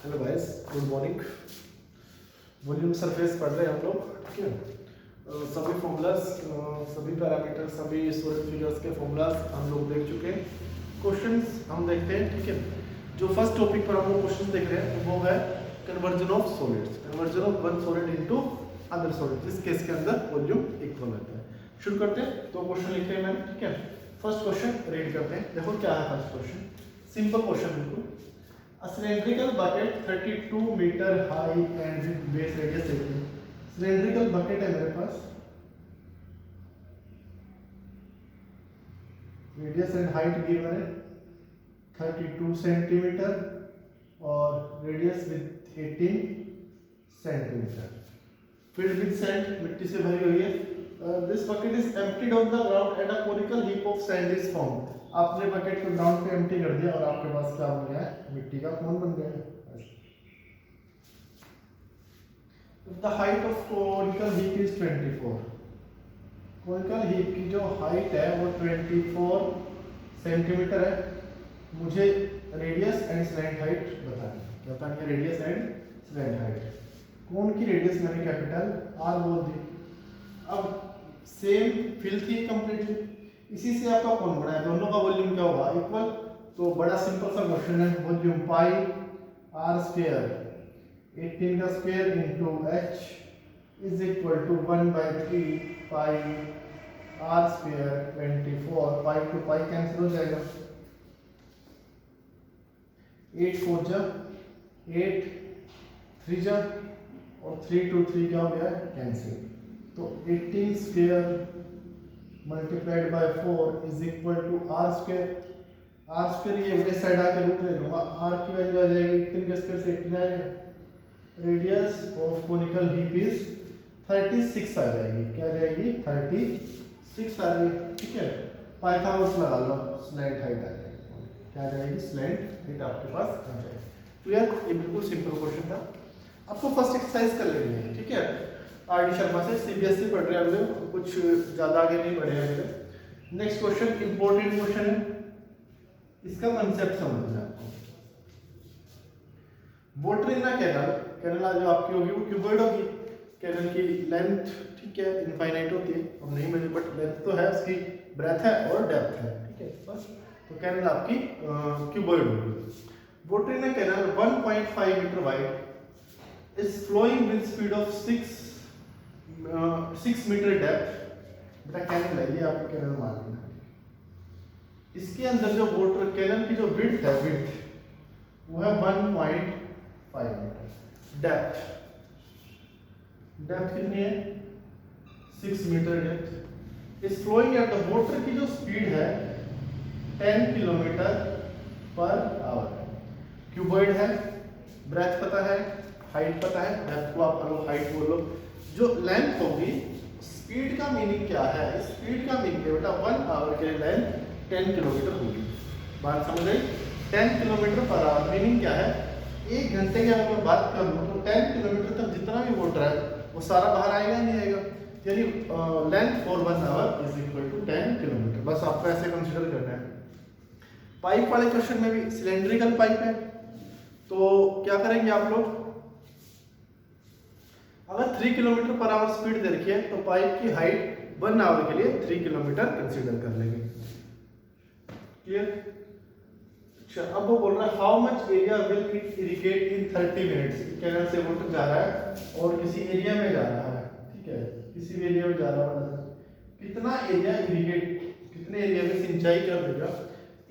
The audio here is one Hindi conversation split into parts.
Hello guys, good morning. Volume surface पढ़ रहे हैं हम लोग, ठीक है। सभी फॉर्मूलाज, सभी पैरामीटर, सभी सॉलिड फिगर्स के फॉर्मूलाज हम लोग देख चुके हैं। क्वेश्चंस हम देखते हैं, ठीक है। जो फर्स्ट टॉपिक पर हम लोग क्वेश्चंस देख रहे हैं वो है conversion of solids, conversion of one solid into other solid. इस केस के अंदर वॉल्यूम इक्वल रहता है। शुरू करते हैं। तो क्वेश्चन लिखे हैं मैंने, ठीक है। फर्स्ट क्वेश्चन रीड करते हैं। देखो क्या है फर्स्ट क्वेश्चन, सिंपल क्वेश्चन बिल्कुल। A cylindrical bucket 32 metre high and with base radius 18। Cylindrical bucket है मेरे पास, रेडियस एंड हाइट गिवन है 32 सेंटीमीटर और radius with 18 centimetre. Filled with sand, मिट्टी से भरी हुई है। This bucket is emptied on the ground and a conical heap of sand is formed. आपने बकेट को ग्राउंड पे एम्प्टी कर दिया और आपके पास क्या बन गया है, मिट्टी का कोन बन गया है। The height of conical heap is 24। Conical heap की जो हाइट है वो 24 सेंटीमीटर है। मुझे रेडियस एंड स्लैंट हाइट बतानी है। क्या बतानी है? Radius and slant height. Cone की रेडियस मैंने कैपिटल आर बोल दी। अब सेम फिल थी कंप्लीटली, इसी से आपका कोन बना है। दोनों का वॉल्यूम क्या होगा? इक्वल। तो बड़ा सिंपल सा क्वेश्चन है। वॉल्यूम पाई आर स्क्वायर 18 का square into h is equal to 1/3 pi are square 24। Pi to pi cancel हो जाएगा। 8 4 जा 8, 3 जा और 3 2 3 क्या हो गया? कैंसिल। तो 18 square multiplied by 4 is equal to r square. R square ये इस साइड आके रूट ले लूंगा। आर की वैल्यू आ जाएगी 18 का स्क्वायर से 18 आएगा। Radius of conical heap is 36 आ जाएगी। क्या आ जाएगी? 36 आ जाएगी, ठीक है। पाइथागोरस लगा लो, स्लैंट हाइट आ जाएगी। क्या आ जाएगी? स्लैंट हाइट आपके पास आ जाएगी। तो यार ये बिल्कुल सिंपल क्वेश्चन था। आपको फर्स्ट एक्सरसाइज कर लेनी है, ठीक है। आर डी शर्मा से, सीबीएसई पढ़ रहे हैं हम लोग, कुछ ज्यादा आगे नहीं बढ़े हैं। नेक्स्ट क्वेश्चन इंपॉर्टेंट क्वेश्चन है, इसका कंसेप्ट समझना है आपको। Water in a canal, canal जो आपकी होगी वो क्यूबॉइड होगी। कैनल की लेंथ, ठीक है, इनफाइनाइट होती है, अब नहीं मिली, बट लेंथ तो है, उसकी ब्रेथ है और डेप्थ है, ठीक है बस। तो कैनल आपकी क्यूबॉइड होगी। Water in a canal 1.5 metre wide is flowing with speed of 6 metre depth. बेटा कैनल है ये, आपको कैनल मान लेना। इसके अंदर जो वाटर, कैनल की जो विड्थ है, विड्थ वो है 1.5 मीटर। डेप्थ कितनी है? 6 मीटर डेप्थ। इस फ्लोइंग एट द वाटर की जो स्पीड है 10 किलोमीटर पर आवर। क्यूबॉइड है, ब्रेथ पता है, हाइट पता है, डेप्थ को आप हाइट बोलो। जो लेंथ होगी, स्पीड का मीनिंग क्या है? स्पीड का मीनिंग है बेटा 1 आवर के लेंथ 10 किलोमीटर होगी। बात समझ आई? 10 किलोमीटर पर आवर मीनिंग क्या है? 1 घंटे की अगर मैं बात कर लूँ तो 10 किलोमीटर तक जितना भी वाटर है वो सारा बाहर आएगा या नहीं आएगा? यानी length for 1 hour is equal to 10 kilometre. बस आपको ऐसे कंसिडर करना है। पाइप वाले क्वेश्चन में भी सिलेंड्रिकल पाइप है, तो क्या करेंगे आप लोग? अगर 3 किलोमीटर पर आवर स्पीड दे रखी है तो पाइप की हाइट 1 आवर के लिए 3 किलोमीटर कंसीडर कर लेंगे। क्लियर? अच्छा, अब वो बोल रहा है how much area will it irrigate in 30 minutes. Canal से वाटर जा रहा है और किसी एरिया में जा रहा है, ठीक है, किसी भी एरिया में जा रहा है। कितना एरिया इरिगेट, कितने एरिया में सिंचाई कर देगा?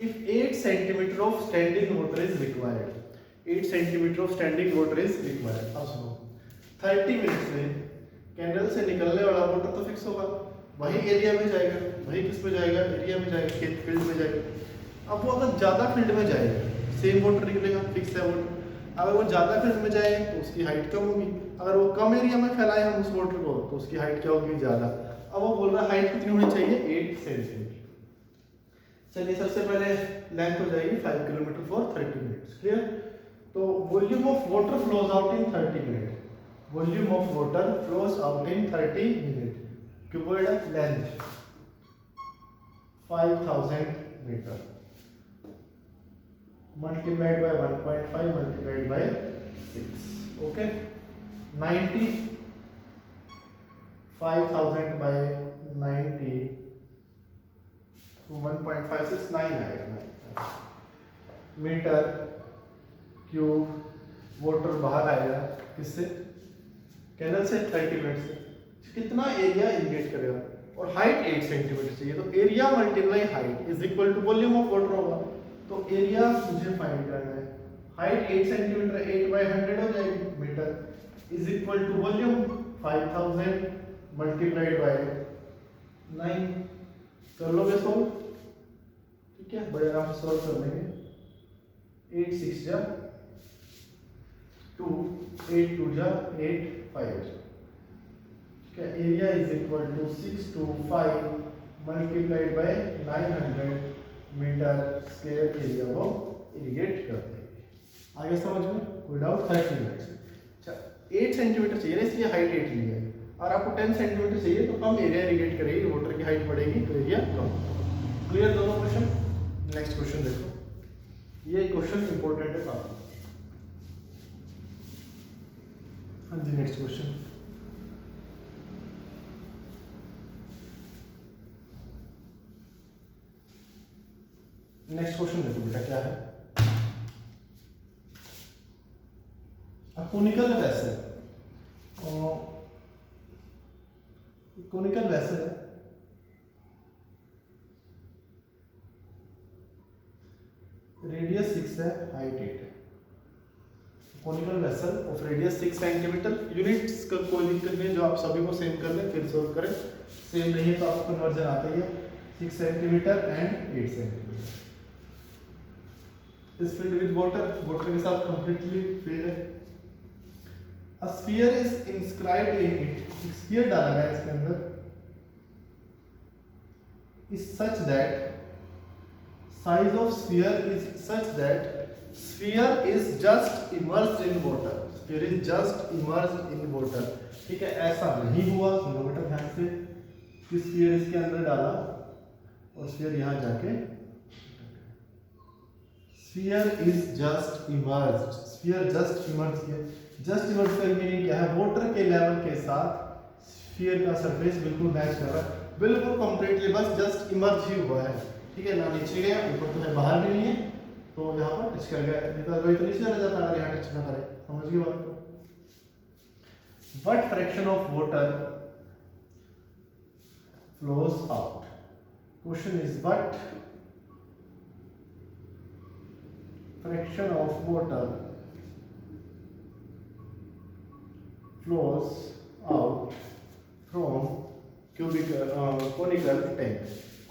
If 8 centimetre of standing water is required. 8 centimetre of standing water is required. अब सुनो, 30 मिनट्स में कैंडल से निकलने वाला वाटर तो फिक्स होगा, वही एरिया में जाएगा। वही किस में जाएगा? एरिया में जाएगा, खेत फील्ड में जाएगा। अब वो अगर ज़्यादा फील्ड में जाएगा, सेम वाटर निकलेगा, फिक्स है वाटर। अगर वो ज़्यादा फील्ड में जाए तो उसकी हाइट कम होगी। अगर वो कम एरिया में फैलाए हम उस वाटर को तो उसकी हाइट क्या होगी? ज़्यादा। अब वो बोल रहा है हाइट कितनी होनी चाहिए? 8 सेंटीमीटर। चलिए, सबसे पहले लेंथ हो जाएगी 5 किलोमीटर फॉर 30 मिनट्स। क्लियर? तो volume of water flows out in 30 minute. Volume of water flows out in 30 minute. Cuboid length 5000 metre multiplied by 1.5 multiplied by okay 95,000 by 90 1.569 आएगा मीटर क्यूब। वाटर बाहर आएगा किससे? कैनल से 30 मिनट से। कितना एरिया इंडिकेट करेगा और हाइट 8 सेंटीमीटर चाहिए, तो area multiply height is equal to volume of water होगा। तो एरिया मुझे फाइंड करना है, हाइट 8 सेंटीमीटर 8 बाय 100 हो जाएगी metre is equal to volume 5000 multiplied by 9। कर लोगे सोल्व? ठीक है, बड़े आराम से सोल्व कर लेंगे। 8 6 जा 2 8 2 जा 8 5। Area is equal to 625 multiplied by 900 metre square area वो इरिगेट करते हैं। आगे समझ में कोई डाउट? 30 मिनट। अच्छा 8 सेंटीमीटर चाहिए ना, इसलिए हाइट 8 ली है, और आपको 10 सेंटीमीटर चाहिए तो कम एरिया इरिगेट करेगी, वाटर की हाइट बढ़ेगी तो एरिया कम। क्लियर दोनों क्वेश्चन? नेक्स्ट क्वेश्चन देखो, ये क्वेश्चन इंपॉर्टेंट है काफी। हाँ जी नेक्स्ट क्वेश्चन। नेक्स्ट क्वेश्चन देखो बेटा क्या है। कोनिकल वेसल, कोनिकल वेसल है, रेडियस 6 है, हाइट 8 है। Conical vessel of radius 6 centimetre. Units का कोई दिक्कत नहीं है, जो आप सभी को सेम कर लें फिर सोल्व करें। सेम नहीं है तो आपको कन्वर्जन आता ही है। 6 centimetre and 8 centimetre is filled with water, water के साथ कंप्लीटली फिल्ड है। A sphere is inscribed in it, sphere डाला गया इसके अंदर, is such that size of sphere is such that sphere is just immersed in water, sphere is just immersed in water। ठीक है, ऐसा नहीं हुआ, सुनो बेटा ध्यान से, कि sphere इसके अंदर डाला और sphere यहाँ जाके, sphere is just immersed, sphere just immersed है। जस्ट इमर्ज का मीनिंग क्या है? वाटर के लेवल के साथ स्फीयर का सरफेस बिल्कुल मैच कर रहा है, बिल्कुल कंप्लीटली, बस जस्ट इमर्ज ही हुआ है। ठीक है, ना नीचे गया ऊपर तो है, बाहर भी नहीं है, तो यहाँ पर टच कर गया, नहीं तो नीचे चला जाता अगर यहाँ टच ना करे। समझ गए बात को? What fraction of water flows out? Question is what fraction of water flows out from conical tank।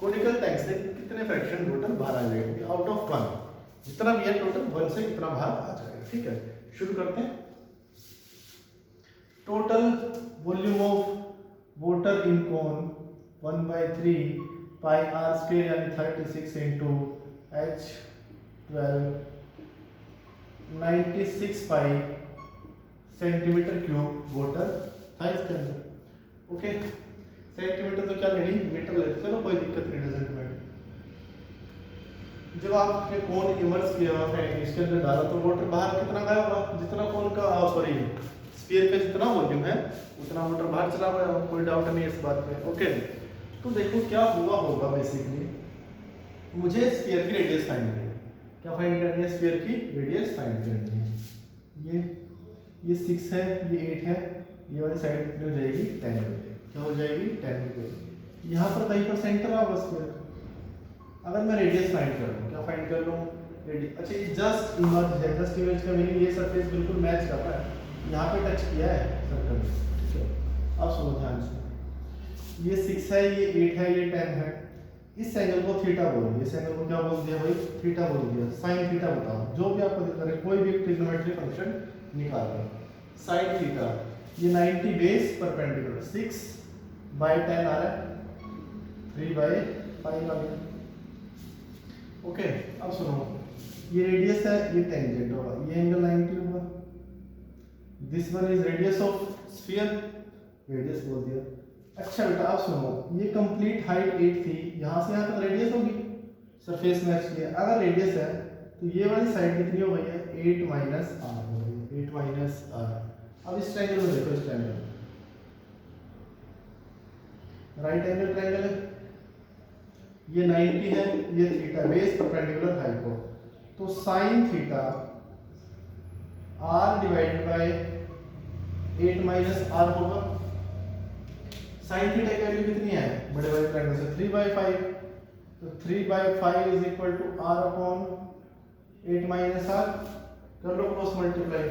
conical tank से कितने फ्रैक्शन टोटल बाहर आ जाएंगे? आउट ऑफ 1, जितना भी है टोटल 1 से कितना बाहर आ जाएगा। ठीक है, शुरू करते हैं। Total volume of water in cone 1/3 pi are square यानी 36 into H12 96 pi centimetre cube water था इसके अंदर। ओके, सेंटीमीटर तो क्या लेनी, मीटर लेते, चलो कोई दिक्कत नहीं, डजंट मैटर। जब आपने कोन इमर्स किया है इसके अंदर डाला तो वाटर बाहर कितना गया होगा? जितना कोन का सॉरी स्फीयर का जितना वॉल्यूम है उतना वाटर बाहर चला गया, कोई डाउट नहीं इस बात में। ओके, तो देखो क्या हुआ होगा। बेसिकली मुझे स्फीयर की रेडियस फाइंड करनी है। क्या फाइंड करनी है? स्फीयर की रेडियस फाइंड करनी है। ये 6 है, ये 8 है, ये वाली साइड कितनी हो जाएगी? 10 हो जाएगी। क्या हो जाएगी? 10 हो जाएगी। यहाँ पर कहीं पर सेंटर है बस फिर। अगर मैं रेडियस फाइंड कर लूँ, क्या फाइंड कर लूँ? रेडियस। अच्छा, ये जस्ट इमर्ज है, जस्ट इमर्ज का मीनिंग ये सरफेस बिल्कुल मैच कर रहा है, यहाँ पे टच किया है सर्कल। ठीक है, अब सुनो ध्यान से, ये 6 है, ये 8 है, ये 10 है। इस एंगल को थीटा बोल दिया, इस एंगल को क्या बोल दिया भाई? थीटा बोल दिया। साइन थीटा बताओ, जो भी आपको दिख रहा है, कोई भी ट्रिग्नोमेट्री फंक्शन निकाल लो। साइन थीटा, ये 90 बेस परपेंडिकुलर, 6/10 आ रहा है, 3/5 आ गया। ओके, अब सुनो, ये रेडियस है, ये टेंजेंट होगा, ये एंगल 90 होगा। This one is radius of sphere, radius बोल दिया। अच्छा बेटा अब सुनो, ये कंप्लीट हाइट 8 थी, यहाँ से यहाँ तक रेडियस होगी, सरफेस मैच किया। अगर रेडियस है तो ये वाली साइड कितनी हो गई है? 8 - r हो गई, 8 8 माइनस आर। अब इस ट्रायंगल में देखो, इस ट्रायंगल राइट एंगल ट्रायंगल है, ये 90 है, ये थीटा, बेस परपेंडिकुलर हाइपो, तो sine theta R divided by 8 minus R होगा। साइन थीटा की वैल्यू कितनी है बड़े वाले ट्रायंगल से, 3/5, तो 3/5 is equal to R upon 8 minus R. कर लो cross multiply,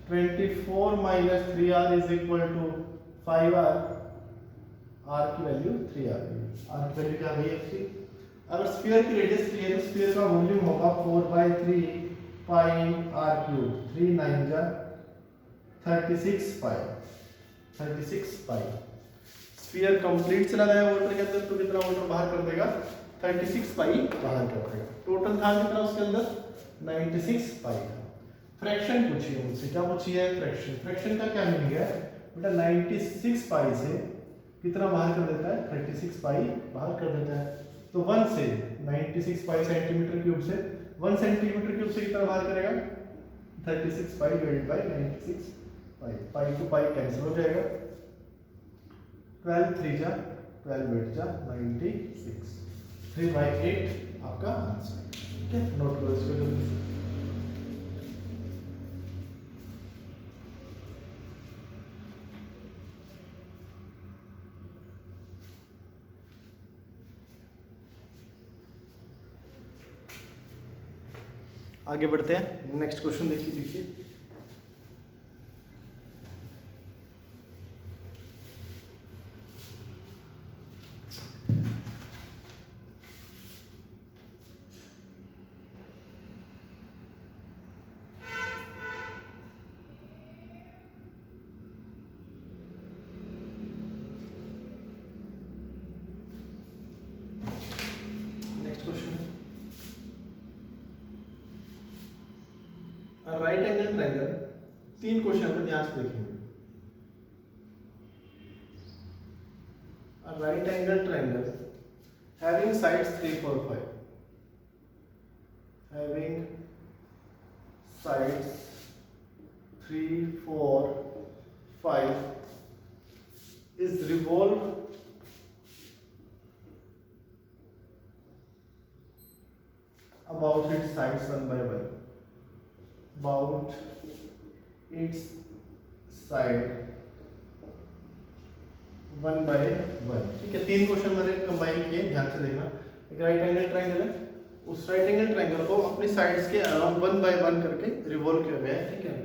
24 minus 3r is equal to 5r, r की वैल्यू 3r, r की वैल्यू क्या गई है 3। अगर स्फीयर की रेडियस 3 है तो स्फीयर का वॉल्यूम होगा 4/3 पाई r क्यूब, 3 9 जा 36 पाई, 36 पाई। स्फीयर कंप्लीट चला गया वाटर के अंदर तो कितना वाटर बाहर कर देगा, 36 पाई बाहर कर देगा। टोटल था कितना उसके अंदर, 96 पाई का। फ्रैक्शन पूछी है मुझसे, क्या पूछी है फ्रैक्शन। फ्रैक्शन का क्या मीनिंग है बेटा, 96 पाई से कितना बाहर कर देता है, 36 पाई बाहर कर देता है। तो 1 से 96 पाई सेंटीमीटर क्यूब से 1 सेंटीमीटर क्यूब से कितना बाहर करेगा, 36 pi divided by 96 pi, pi to pi cancel हो जाएगा, 12 3 जा 12 8 जा 96, 3/8 आपका आंसर। ठीक है, नोट करो इसको जल्दी से। आगे बढ़ते हैं, नेक्स्ट क्वेश्चन देखिए। नेक्स्ट क्वेश्चन है राइट एंगल ट्रायंगल। 3 क्वेश्चन पर ध्यान से देखेंगे। Right angle triangle having sides 3 4 5, having sides 3 4 5 is revolved about its sides 1 by 1, about its side 1 by 1। ठीक है, 3 क्वेश्चन मैंने कंबाइन किए, ध्यान से देखना। एक राइट एंगल ट्रायंगल है, उस राइट एंगल ट्रायंगल को अपनी साइड्स के अराउंड 1 by 1 करके रिवॉल्व किया गया है। ठीक है,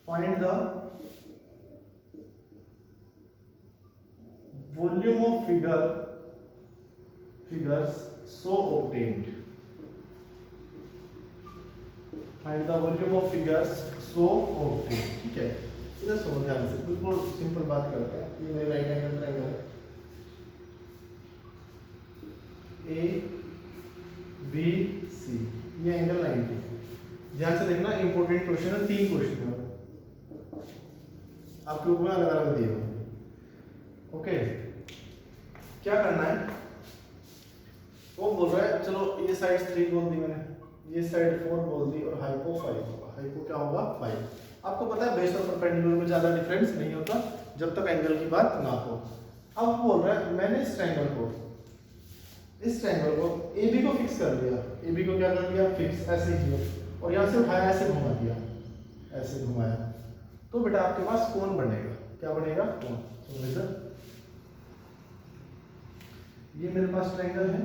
find the volume of figures so obtained, find the volume of figures so obtained। ठीक है, इधर सुनो ध्यान से, बिल्कुल सिंपल बात करते हैं। ये मेरा राइट एंगल ट्रायंगल है, ए बी सी, ये एंगल 90। ध्यान से देखना, इंपॉर्टेंट क्वेश्चन है, 3 क्वेश्चन है आपके ऊपर अलग अलग दिए हुए। ओके, क्या करना है, वो बोल रहा है चलो ये साइड 3 बोल दी मैंने, ये साइड 4 बोल दी, और हाइपो 5 होगा। हाइपो क्या होगा 5। आपको पता है बेस और परपेंडिकुलर में ज्यादा डिफरेंस नहीं होता जब तक एंगल की बात ना हो। अब बोल रहा है मैंने इस ट्रायंगल को AB को फिक्स कर दिया, AB को क्या कर दिया फिक्स, ऐसे किया, और यहाँ से उठाया ऐसे घुमा दिया, ऐसे घुमाया, तो बेटा आपके पास कोण बनेगा। क्या बनेगा, कोण। तो इधर ये मेरे पास ट्रायंगल है,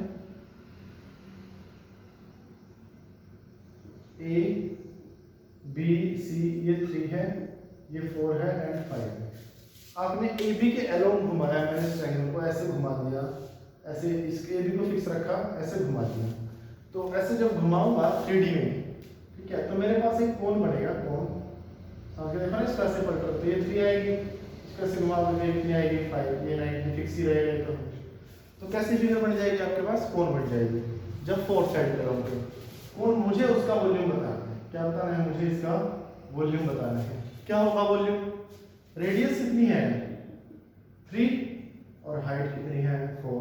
ए बी सी, ये 3 है, ये 4 है एंड 5 है। आपने ए बी के अलोंग घुमाया, मैंने इस ट्रायंगल को ऐसे घुमा दिया, ऐसे इसके ए बी को फिक्स रखा, ऐसे घुमा दिया। तो ऐसे जब घुमाऊंगा 3D में, ठीक है, तो मेरे पास एक कोण बनेगा, कोण। आगे देखो ना, इस तरह से पलटो तो ये 3 आएगी, इसका से घुमाओगे ये कितनी आएगी 5, ये 90 फिक्स ही रहेगा। तो कैसी फिगर बन जाएगी आपके पास, कोण बन जाएगी। जब 4 साइड लगाओगे कोण, मुझे उसका वॉल्यूम बताना है। क्या बताना है मुझे, इसका वॉल्यूम बताना है। क्या होगा वॉल्यूम, रेडियस कितनी है 3 और हाइट कितनी है 4।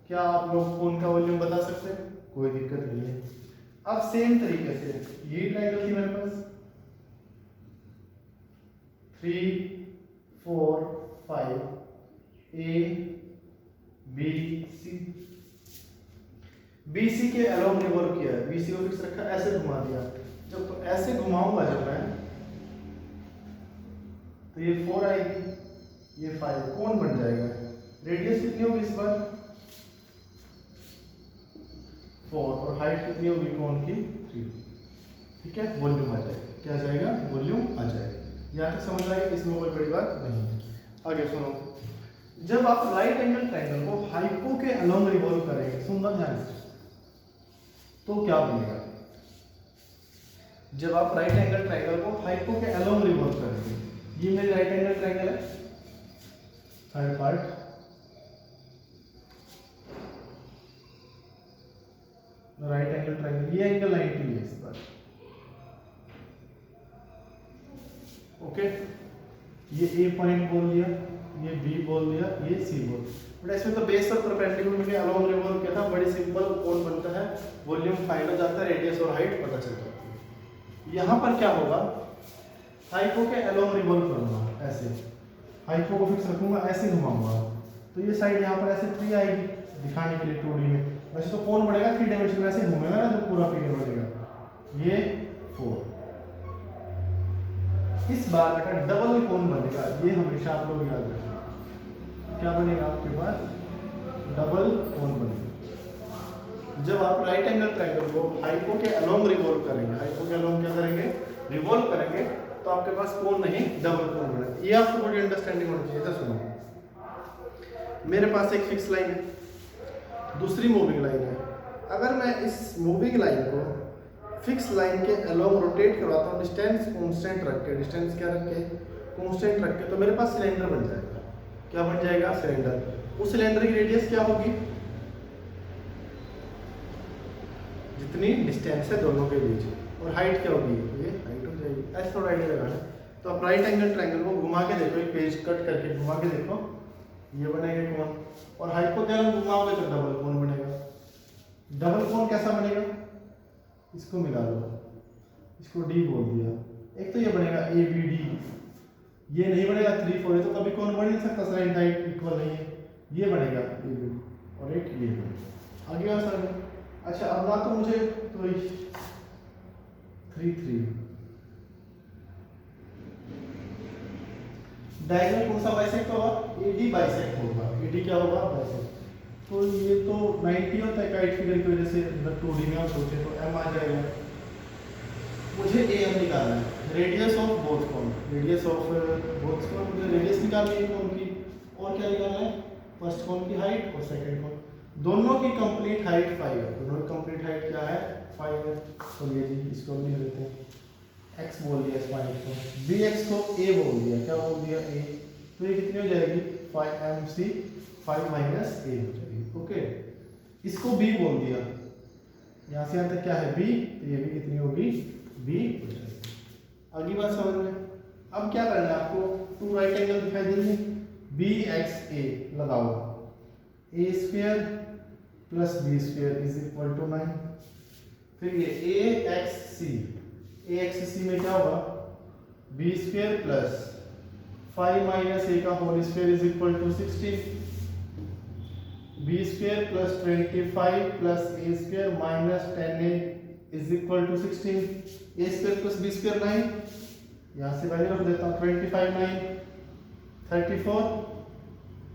क्या आप लोग कोण का वॉल्यूम बता सकते हैं, कोई दिक्कत नहीं है। अब सेम तरीके से ये ट्रायंगल थी मेरे पास 3 4 5 ए बी सी, BC के अलोंग रिवॉल्व किया है, BC को फिक्स रखा, ऐसे घुमा दिया। जब तो ऐसे घुमाऊंगा जब मैं, तो ये 4 आएगी, ये 5, कोण बन जाएगा। रेडियस कितनी होगी इस बार 4, और हाइट कितनी होगी कोण की 3। ठीक है, वॉल्यूम आ जाएगा। क्या आ जाएगा? वॉल्यूम आ जाएगा। यहाँ तक समझ आएगा, इसमें कोई बड़ी बात नहीं है। आगे सुनो, जब आप राइट एंगल ट्रायंगल को हाइपो के अलोंग रिवॉल्व करेंगे, सुनना ध्यान से, तो क्या बनेगा? जब आप राइट एंगल ट्रायंगल को हाइपो के अलोंग रिवॉल्व करेंगे, ये मेरी राइट एंगल ट्रायंगल है, third part, right angle triangle, ये एंगल 90 है इस पर। ओके, ये ए पॉइंट बोल दिया, ये बी बोल दिया, ये सी बोल। बट इसमें तो बेस और परपेंडिकुलर में अलोंग रिवॉल्व किया था, बड़ी सिंपल कोण बनता है, वॉल्यूम फाइंड हो जाता है, रेडियस और हाइट पता चल जाती है। यहाँ पर क्या होगा, हाइपो के अलोंग रिवॉल्व करूंगा, ऐसे हाइपो को फिक्स रखूंगा, ऐसे घुमाऊंगा, तो ये साइड यहाँ पर ऐसे 3 आएगी, दिखाने के लिए 2D में। वैसे तो कोण बढ़ेगा 3 डायमेंशन में, ऐसे घूमेगा ना जो पूरा फिगर बनेगा, ये 4। इस बार बेटा डबल कोण बनेगा, ये हमेशा आप लोग याद रखें। क्या बनेगा आपके पास? डबल कोण बनेगा। जब आप राइट एंगल ट्रायंगल को हाइपो के अलोंग रिवॉल्व करेंगे, हाइपो के अलोंग क्या करेंगे? रिवॉल्व करेंगे, तो आपके पास कोण नहीं डबल कोण बनेगा। ये आपको बड़ी अंडरस्टैंडिंग होनी चाहिए। तो सुनो, मेरे पास एक फिक्स लाइन है, दूसरी मूविंग लाइन है। अगर मैं इस मूविंग लाइन को फिक्स लाइन के अलोंग रोटेट करवाता हूँ, डिस्टेंस कांस्टेंट रख के, डिस्टेंस क्या रख के? कांस्टेंट रख के, तो मेरे पास सिलेंडर बन जाएगा। क्या बन जाएगा? सिलेंडर। उस सिलेंडर की रेडियस क्या होगी? जितनी डिस्टेंस है दोनों के बीच, और हाइट क्या होगी? ये हाइट हो जाएगी। ऐसे थोड़ा आइडिया लगाना। तो आप राइट एंगल ट्रायंगल को घुमा के देखो, एक पेज कट करके घुमा के देखो, ये बनेगा कोण, और हाइपोथैलेमस घुमाओगे तो डबल कोण बनेगा। डबल कोण कैसा बनेगा? इसको मिला लो, इसको डी बोल दिया। एक तो ये बनेगा ए बी डी, ये नहीं बनेगा 3 4, तो कभी कोण बन नहीं सकता, साइन हाइट इक्वल नहीं है। ये बनेगा ए बी, और एक ये बनेगा। आगे आ सर। अच्छा, अब ना तो मुझे तो 3 3 डायगोनल कौन सा बाइसेक्ट होगा? एडी बाइसेक्ट होगा। एडी क्या होगा? बाइसेक्ट। तो ये तो 90 होता है काइट फिगर की वजह से, मतलब 2D में आप सोचे तो m आ जाएगा। मुझे am निकालना है, radius of both cone, radius of both cone, मुझे रेडियस निकालनी है कोन की, और क्या निकालना है? फर्स्ट कोन की हाइट और सेकंड कोन, दोनों की कंप्लीट हाइट 5 है। दोनों की कंप्लीट हाइट क्या है? 5 है। तो ये जी इसको भी लिख लेते हैं, x बोल दिया इस पॉइंट को, bx को a बोल दिया। क्या बोल दिया? a। तो ये कितनी हो जाएगी? 5mc 5 माइनस a हो जाएगी। ओके, इसको b बोल दिया, यहाँ से यहाँ तक क्या है? b, तो ये भी कितनी होगी? b हो जाएगी। अगली बात समझ में। अब क्या करना है आपको? 2 राइट एंगल दिखाई देंगे, bxa लगाओ, a square plus b square is equal to 9। फिर ये axc में क्या होगा? b square plus 5 minus a का whole square is equal to 16, b square plus 25 plus a square minus 10a is equal to 16, a square plus b square 9, यहाँ से वैल्यू रख देता हूँ, 25 9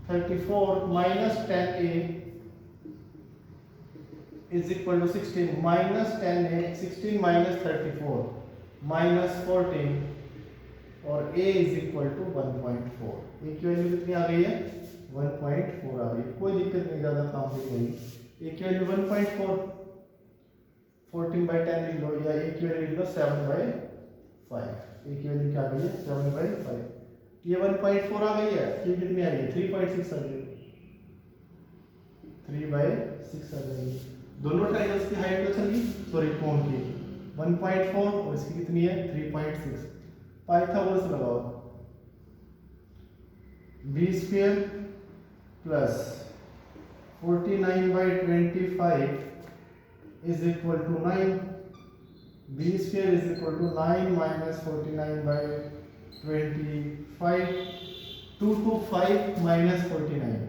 34 minus 10a is equal to 16, minus 10a, 16 minus 34 minus 14, और a is equal to 1.4। a की वैल्यू कितनी आ गई है? 1.4 आ गई। कोई दिक्कत नहीं, ज़्यादा काम नहीं होगी। a की वैल्यू 1.4, 14/10 लिख लो, या a की वैल्यू लिख लो 7/5। a की वैल्यू क्या आ गई है? 7/5। ये 1.4 आ गई है, ये कितनी आ गई? 3.6 आ गई, 3/6 आ गई। दोनों ट्रायंगल्स की हाइट तो चली, सॉरी कोण की 1.4, और इसकी कितनी है? 3.6। पाइथागोरस लगाओ, b square plus 49/25 is equal to 9, b square is equal to 9 minus 49/25, 2 to 5 minus 49,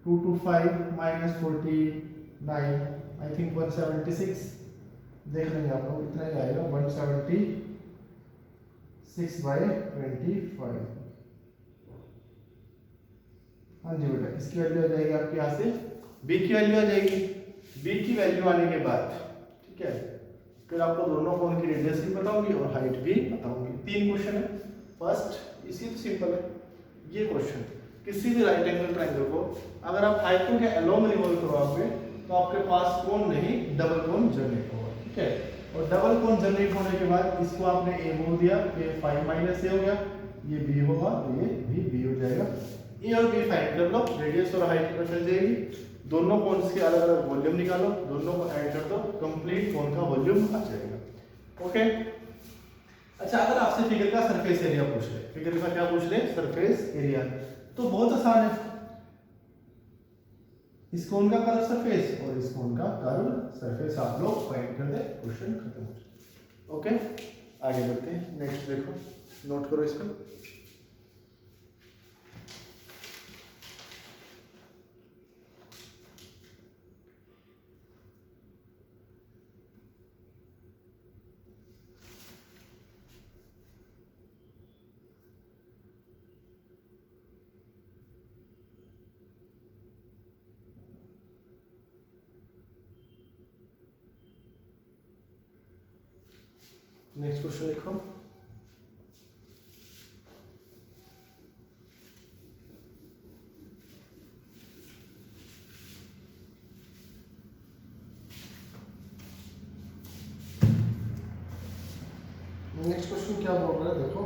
2 to 5 minus 49, I think 176, देख लेंगे आप लोग, इतना ही आएगा 176/25। हाँ जी बेटा, इसकी वैल्यू आ जाएगी आपके यहाँ से, बी की वैल्यू आ जाएगी। बी की वैल्यू आने के बाद ठीक है, फिर आपको दोनों कोण की रेडियस भी बताऊंगी और हाइट भी बताऊंगी। 3 क्वेश्चन है। फर्स्ट, इसी तो सिंपल है ये क्वेश्चन, किसी भी राइट एंगल ट्रायंगल को अगर आप हाइपो के अलोंग रिवॉल्व करवाओगे तो आपके पास कोण नहीं डबल कोण जनरेट होगा, ठीक है। और डबल कोण जनरेट होने के बाद इसको आपने ए बोल दिया, ये 5 माइनस ए हो गया, ये बी होगा तो ये भी बी हो जाएगा। ए और बी फाइंड कर लो, रेडियस और हाइट पता चल जाएगी। दोनों कोन्स के अलग अलग वॉल्यूम निकालो, दोनों को ऐड कर दो, कंप्लीट कोन का वॉल्यूम आ जाएगा। ओके। अच्छा, अगर आपसे फिगर का सरफेस एरिया पूछ ले, फिगर का क्या पूछ ले, सरफेस एरिया, तो बहुत आसान है, इस कोन का कर्व सरफेस और इस कोन का कर्व सरफेस आप लोग फाइंड कर दे, क्वेश्चन खत्म हो जाए। ओके, आगे बढ़ते हैं। नेक्स्ट देखो, नोट करो इसको। नेक्स्ट क्वेश्चन लिखो। नेक्स्ट क्वेश्चन क्या बोल रहा है देखो,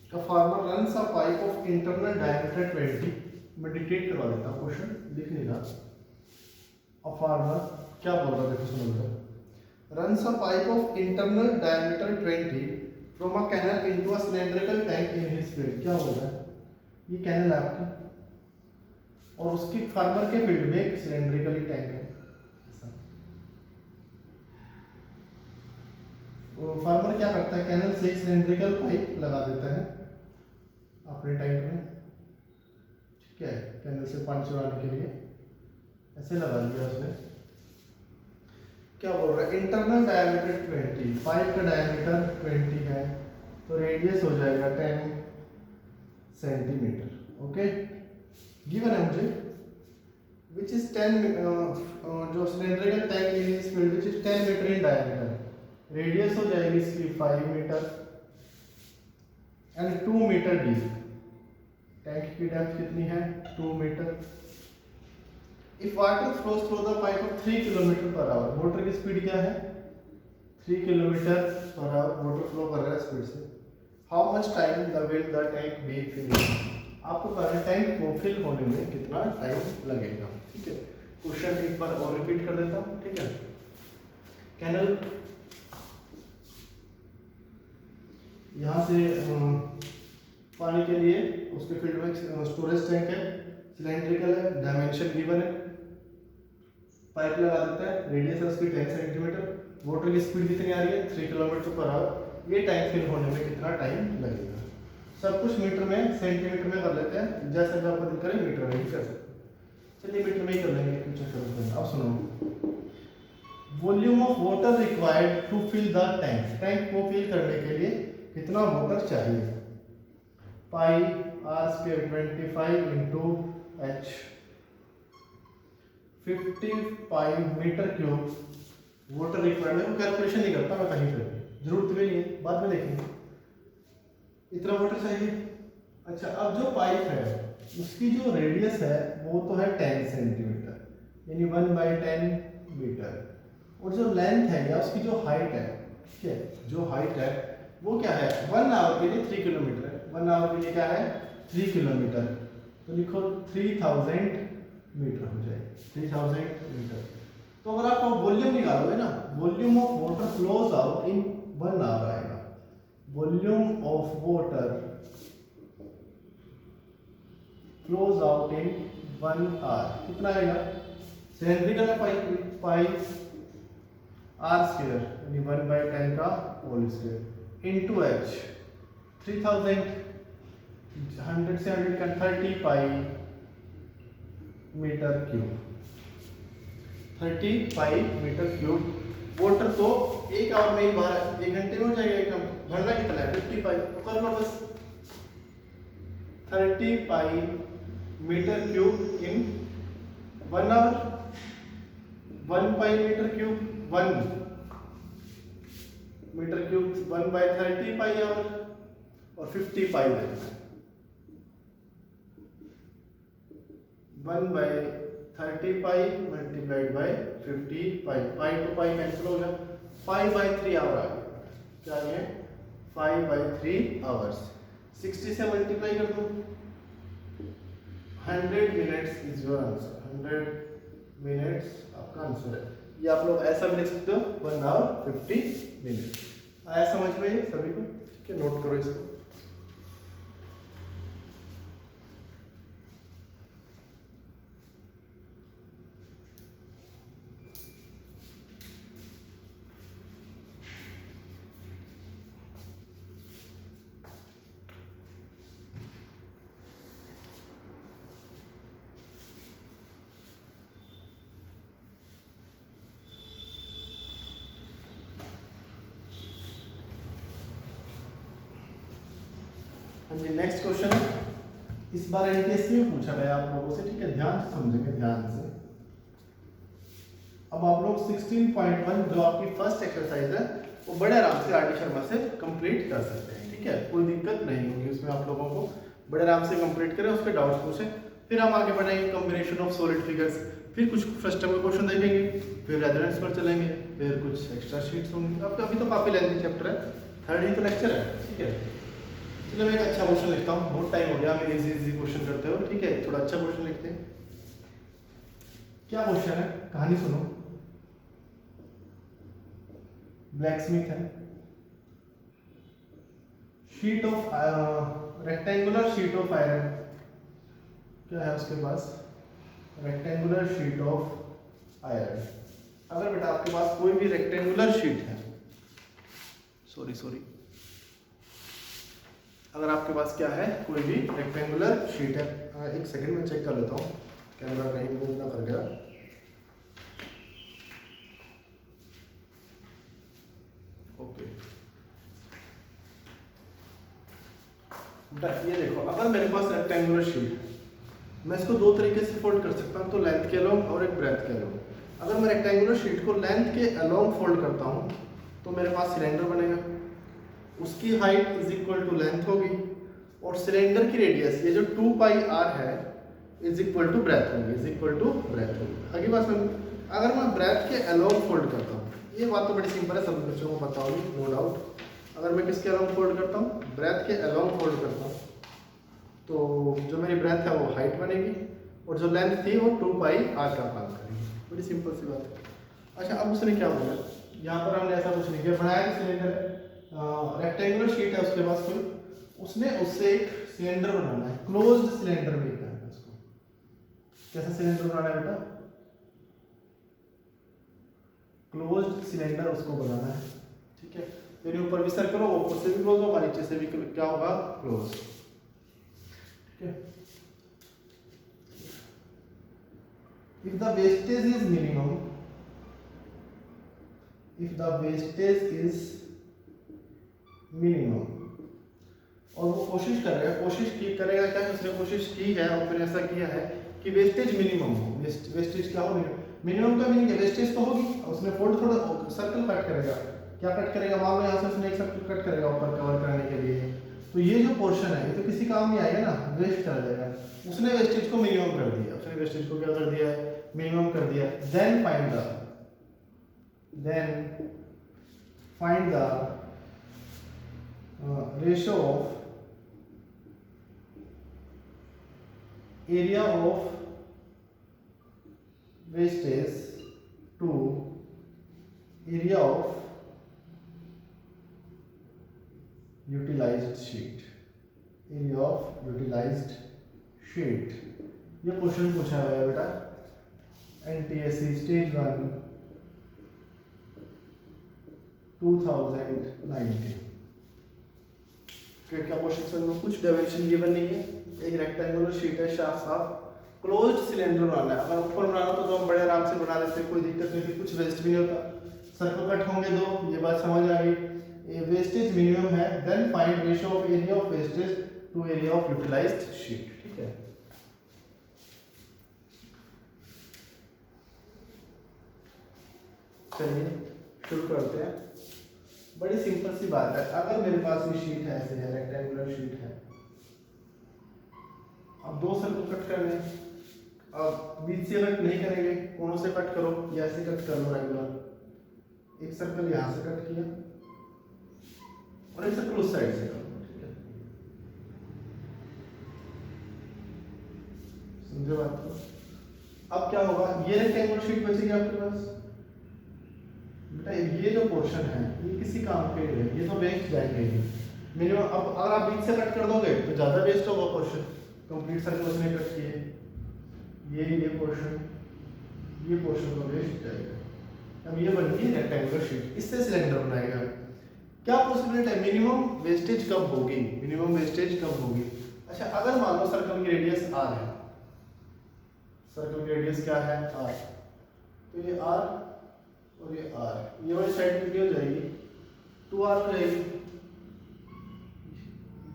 A farmer runs a pipe of internal diameter 20, मैं डिटेक्ट करवा देता हूँ, क्वेश्चन लिख नहीं रहा। A farmer क्या बोल रहा है देखो, सुनो जरा। Runs a pipe of internal diameter 20 from a canal into a cylindrical tank in his field, क्या हो रहा है, ये कैनल है आपकी और उसकी फार्मर के फील्ड में एक सिलेंड्रिकल टैंक है। फार्मर क्या करता है, कैनल से एक सिलेंड्रिकल पाइप लगा देता है अपने टैंक में, ठीक है, कैनल से पानी चुराने के लिए ऐसे लगा दिया उसने। क्या बोल रहा है, इंटरनल डायमीटर 20, पाइप का डायमीटर 20 है तो रेडियस हो जाएगा 10 सेंटीमीटर। ओके, गिवन है मुझे विच इज 10 जो cylindrical tank is filled which is 10 metre in diameter, radius हो जाएगी इसकी 5 metre and 2 metre deep. Tank की डेप्थ कितनी है, 2 metre. If water flows through the pipe of 3 kilometre per hour, water की स्पीड क्या है, 3 kilometre per hour water flow कर रहा है स्पीड से। How much time will the tank be fill, आपको कहना टैंक को फिल होने में कितना टाइम लगेगा, ठीक है। क्वेश्चन एक बार और रिपीट कर देता हूँ, ठीक है। कैनल यहाँ से पानी के लिए उसके फील्ड में स्टोरेज टैंक है, सिलेंड्रिकल है, डायमेंशन गिवन है, पाइप लगा देता है, रेडियस है उसकी 10 सेंटीमीटर, वाटर की स्पीड कितनी आ रही है 3 किलोमीटर पर आवर, ये टैंक फिल होने में कितना टाइम लगेगा। सब कुछ मीटर में सेंटीमीटर में कर लेते हैं, जैसे भी आपको दिख रहा है मीटर में ही कर सकते हैं। चलिए मीटर में ही कर लेंगे, कुछ करते हैं। अब सुनो, volume of water required to fill the tank, tank को फिल करने के लिए कितना वाटर चाहिए, pi are square 25 into H, 55 metre cube water required है। कैलकुलेशन नहीं करता मैं कहीं पर, जरूरत भी नहीं है, बाद में देखेंगे। इतना वाटर चाहिए। अच्छा, अब जो पाइप है उसकी जो रेडियस है वो तो है 10 सेंटीमीटर यानी 1/10 मीटर, और जो लेंथ है या उसकी जो हाइट है, ठीक है, जो हाइट है वो क्या है, 1 आवर के लिए 3 किलोमीटर है, 1 आवर के लिए क्या है 3 किलोमीटर, तो लिखो 3000 मीटर हो जाए, 3000 मीटर। तो अगर आप वॉल्यूम निकालोगे ना, volume of water flows out in 1 hour आएगा, volume of water flows out in 1 hour कितना आएगा सिलेंड्रिकल है पाई आर स्क्वायर यानी 1/10 का होल स्क्वायर इनटू एच 3000 100 से 130 pi metre cube 30 pi metre cube. Water तो 1 आवर में ही बाहर 1 घंटे में हो जाएगा एकदम। भरना कितना है 50 पाई तो कर लो बस 30 pi metre cube in 1 hour 1 pi metre cube 1 metre cube 1/30 pi hour और 50 पाई देना 1/30 pi multiplied by 50 pi pi to pi cancel हो गया 5/3 आवर आ गया। क्या है 5/3 आवर्स 60 से मल्टीप्लाई कर दो 100 minutes is your answer 100 minutes आपका आंसर है। ये आप लोग ऐसा भी लिख सकते हो 1 आवर 50 मिनट। आया समझ में ये सभी को? ठीक है, नोट करो इसको। हाँ जी, नेक्स्ट क्वेश्चन है। इस बार एनटीएससी में पूछा गया आप लोगों से, ठीक है, ध्यान से समझेंगे, ध्यान से। अब आप लोग 16.1 जो आपकी फर्स्ट एक्सरसाइज है वो बड़े आराम से आर डी शर्मा से कंप्लीट कर सकते हैं, ठीक है, कोई दिक्कत नहीं होगी उसमें। आप लोगों को बड़े आराम से कंप्लीट करें, उसके डाउट्स पूछें, फिर हम आगे बढ़ेंगे कॉम्बिनेशन ऑफ सॉलिड फिगर्स, फिर कुछ फर्स्ट टर्म के क्वेश्चन देखेंगे, फिर रेजोनेंस पर चलेंगे, फिर कुछ एक्स्ट्रा शीट्स होंगी। अब अभी तो काफी लेंथी चैप्टर है, थर्ड ही तो लेक्चर है, ठीक है। चलो मैं एक अच्छा क्वेश्चन लिखता हूँ, बहुत टाइम हो गया हमें इजी क्वेश्चन करते हो, ठीक है, थोड़ा अच्छा क्वेश्चन लिखते हैं। क्या क्वेश्चन है, कहानी सुनो। ब्लैकस्मिथ है, sheet of rectangular sheet of iron, क्या है उसके पास, रेक्टेंगुलर शीट ऑफ आयरन। अगर बेटा आपके पास कोई भी रेक्टेंगुलर शीट है, सॉरी अगर आपके पास क्या है, कोई भी रेक्टेंगुलर शीट है, एक सेकंड में चेक कर लेता हूँ कैमरा कहीं मूव ना कर गया। ओके बेटा ये देखो, अगर मेरे पास रेक्टेंगुलर शीट है, मैं इसको दो तरीके से फोल्ड कर सकता हूँ, तो लेंथ के अलोंग और एक ब्रेथ के अलोंग। अगर मैं रेक्टेंगुलर शीट को लेंथ के अलोंग फोल्ड करता हूँ तो मेरे पास सिलेंडर बनेगा, उसकी height is equal to length होगी, और सिलेंडर की रेडियस ये जो 2 पाई आर है इज इक्वल टू ब्रेथ होगी, इज इक्वल टू ब्रेथ होगी। अगली बात सुन, अगर मैं ब्रेथ के अलोंग फोल्ड करता हूँ, ये बात तो बड़ी सिंपल है, सब बच्चों को पता होगी, नो डाउट। अगर मैं किसके अलोंग फोल्ड करता हूँ, ब्रेथ के अलोंग फोल्ड करता हूँ, तो जो मेरी ब्रेथ है वो हाइट बनेगी, और जो लेंथ थी वो 2 पाई आर का काम करेगी। बड़ी सिंपल सी बात है। अच्छा, अब उसने क्या बोला, यहाँ पर हमने ऐसा कुछ नहीं किया, बनाया कि सिलेंडर है, रेक्टेंगुलर शीट है उसके पास कोई, उसने उससे एक सिलेंडर बनाना है, क्लोज्ड सिलेंडर भी कहते हैं उसको। कैसा सिलेंडर बनाना है बेटा, क्लोज्ड सिलेंडर उसको बनाना है, ठीक है। फिर ऊपर भी सर्कल होगा, ऊपर से भी क्लोज होगा, नीचे से भी क्या होगा, क्लोज, ठीक है। If the wastage is minimum, if the wastage is minimum, और वो कोशिश करेगा, करेगा क्या, उसने कोशिश की है और फिर ऐसा किया है कि वेस्टेज मिनिमम हो। वेस्टेज क्या हो, मिनिमम का मीनिंग है वेस्टेज तो होगी, और उसने फोल्ड थोड़ा सर्कल कट करेगा, क्या कट करेगा, मान लो यहाँ से उसने एक सर्कल कट करेगा ऊपर कवर करने के लिए, तो ये जो पोर्शन है ये तो किसी काम नहीं आएगा ना, वेस्ट चला जाएगा। उसने वेस्टेज को मिनिमम कर दिया, उसने वेस्टेज को क्या कर दिया है, मिनिमम कर दिया। Then find the ratio of area of wastage to area of utilized sheet, area of utilized sheet। ये क्वेश्चन पूछा हुआ है बेटा, NTSC स्टेज 1 2019। क्या क्वेश्चन में कुछ डायमेंशन गिवन नहीं है, एक रेक्टेंगुलर शीट है, साफ क्लोज्ड सिलेंडर बनाना है। अगर ऊपर बनाना तो हम बड़े आराम से बना लेते, कोई दिक्कत नहीं थी, कुछ वेस्ट भी नहीं होता। सर्कल कट होंगे दो, ये बात समझ आ गई। ये वेस्टेज मिनिमम है, then find ratio of area of wastage to area of utilised sheet. ठीक है, चलिए शुरू करते हैं। बड़ी सिंपल सी बात है, अगर मेरे पास ये शीट है, ऐसे है, रेक्टेंगुलर शीट है, अब दो सर्कल कट करने हैं। अब बीच से कट नहीं करेंगे, कोनों से कट करो, या ऐसे कट कर लो रेगुलर। एक सर्कल यहां से कट किया और एक सर्कल उस साइड से करो। ठीक है, समझे बात को? अब क्या होगा, ये रेक्टेंगुलर शीट बचेगी आपके पास। बेटा ये जो पोर्शन है ये किसी काम के लिए, ये तो वेस्ट जाएंगे मिनिमम। अब अगर आप बीच से कट कर दोगे तो ज्यादा वेस्ट होगा पोर्शन। कंप्लीट सर्कल उसने कट किए, ये पोर्शन तो वेस्ट जाएगा। अब ये बन गई रेक्टेंगुलर शीट, इससे सिलेंडर बनाएगा। क्या पॉसिबिलिटी है, मिनिमम वेस्टेज कब होगी, मिनिमम वेस्टेज कब होगी? अच्छा, अगर मान लो सर्कल की रेडियस r है, सर्कल की रेडियस क्या है r, तो ये r और ये r, ये वाली साइड कितनी हो जाएगी, 2r हो जाएगी,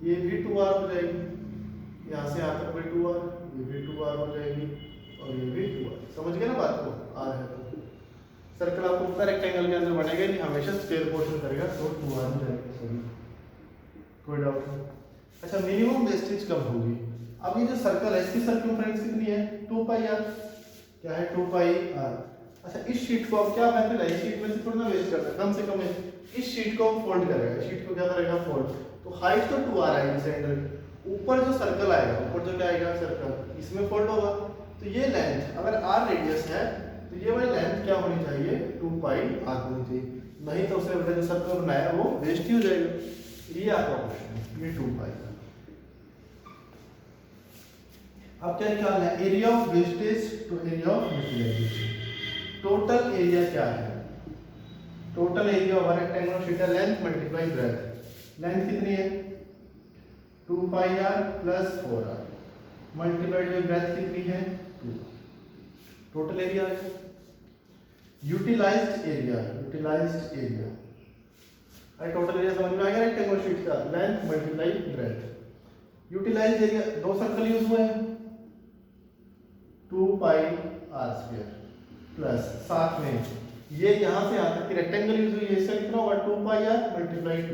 ये भी 2r हो जाएगी, यहाँ से यहाँ तक भी 2r, ये भी 2r हो जाएगी और ये भी 2r। समझ गए ना बात को? r है तो सर्कल आपको पता रेक्टेंगल के अंदर बनेगा नहीं, हमेशा स्क्वायर पोर्शन करेगा, तो 2r हो जाएगा। सॉरी, कोई डाउट नहीं? अच्छा, मिनिमम वेस्टेज कब होगी? अब ये जो सर्कल है इसकी सर्कमफ्रेंस कितनी है, 2πr। क्या है, 2πr। अच्छा, इस शीट को अब क्या मेथड है, इस शीट में से थोड़ा ना वेस्ट करना है, कम से कम इस शीट को फोल्ड करेगा, शीट को क्या करेगा, फोल्ड। तो हाइट तो 2r आएगी सेंटर, ऊपर जो सर्कल आएगा, ऊपर जो क्या आएगा सर्कल, इसमें फोल्ड होगा। तो ये लेंथ अगर r रेडियस है तो ये वाली लेंथ क्या होनी चाहिए, 2πr होनी चाहिए, नहीं तो उसने जो सर्कल बनाया वो वेस्ट ही हो जाएगा। ये आपका क्वेश्चन है, ये 2π। अब क्या निकालना है, area of wastage to area of utilisation. Total area क्या है, total area of rectangular sheet है, लेंथ मल्टीप्लाई ब्रेड्थ। लेंथ कितनी है, 2πr plus 4r multiplied by breadth कितनी है, 2। टोटल एरिया है। यूटिलाइज्ड एरिया, यूटिलाइज्ड एरिया, अरे टोटल एरिया समझ में आ गया रेक्टेंगुलर शीट का, length multiply breadth. Utilised area, दो सर्कल यूज हुए हैं, 2πr² प्लस साथ में ये यहां से यहां तक की रेक्टेंगल यूज हुई है, इसका कितना होगा, 2πr मल्टीप्लाई 2।